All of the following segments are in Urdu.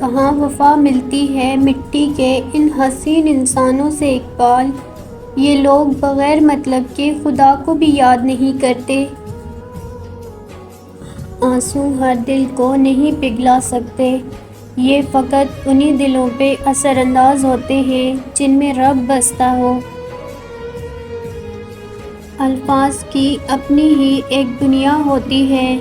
کہاں وفا ملتی ہے مٹی کے ان حسین انسانوں سے اقبال، یہ لوگ بغیر مطلب کے خدا کو بھی یاد نہیں کرتے۔ آنسو ہر دل کو نہیں پگھلا سکتے، یہ فقط انہی دلوں پہ اثر انداز ہوتے ہیں جن میں رب بستا ہو۔ الفاظ کی اپنی ہی ایک دنیا ہوتی ہے،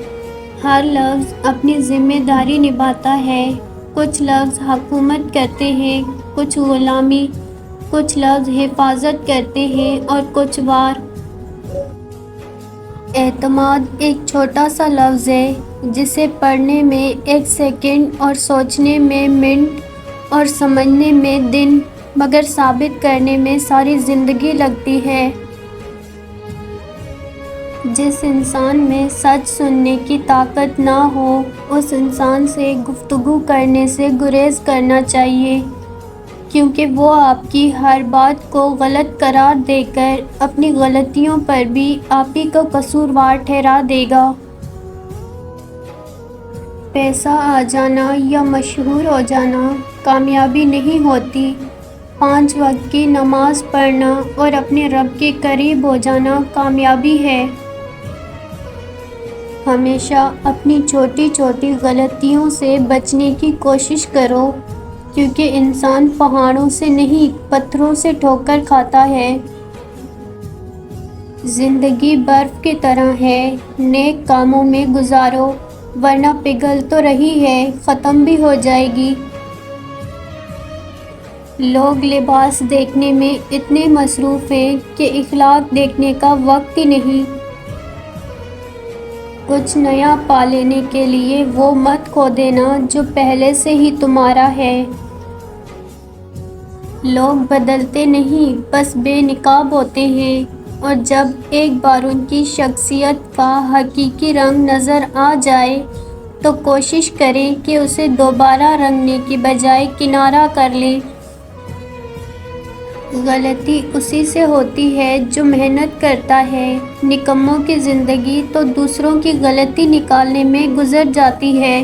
ہر لفظ اپنی ذمہ داری نبھاتا ہے۔ کچھ لفظ حکومت کرتے ہیں، کچھ غلامی، کچھ لفظ حفاظت کرتے ہیں اور کچھ وار۔ اعتماد ایک چھوٹا سا لفظ ہے جسے پڑھنے میں ایک سیکنڈ اور سوچنے میں منٹ اور سمجھنے میں دن، مگر ثابت کرنے میں ساری زندگی لگتی ہے۔ جس انسان میں سچ سننے کی طاقت نہ ہو، اس انسان سے گفتگو کرنے سے گریز کرنا چاہیے، کیونکہ وہ آپ کی ہر بات کو غلط قرار دے کر اپنی غلطیوں پر بھی آپ ہی کو قصوروار ٹھہرا دے گا۔ پیسہ آ جانا یا مشہور ہو جانا کامیابی نہیں ہوتی، 5 وقت کی نماز پڑھنا اور اپنے رب کے قریب ہو جانا کامیابی ہے۔ ہمیشہ اپنی چھوٹی چھوٹی غلطیوں سے بچنے کی کوشش کرو، کیونکہ انسان پہاڑوں سے نہیں پتھروں سے ٹھوکر کھاتا ہے۔ زندگی برف کی طرح ہے، نیک کاموں میں گزارو ورنہ پگھل تو رہی ہے، ختم بھی ہو جائے گی۔ لوگ لباس دیکھنے میں اتنے مصروف ہیں کہ اخلاق دیکھنے کا وقت ہی نہیں۔ کچھ نیا پا لینے کے لیے وہ مت کھو دینا جو پہلے سے ہی تمہارا ہے۔ لوگ بدلتے نہیں، بس بے نقاب ہوتے ہیں، اور جب ایک بار ان کی شخصیت کا حقیقی رنگ نظر آ جائے تو کوشش کریں کہ اسے دوبارہ رنگنے کی بجائے کنارہ کر لیں۔ غلطی اسی سے ہوتی ہے جو محنت کرتا ہے، نکموں کی زندگی تو دوسروں کی غلطی نکالنے میں گزر جاتی ہے۔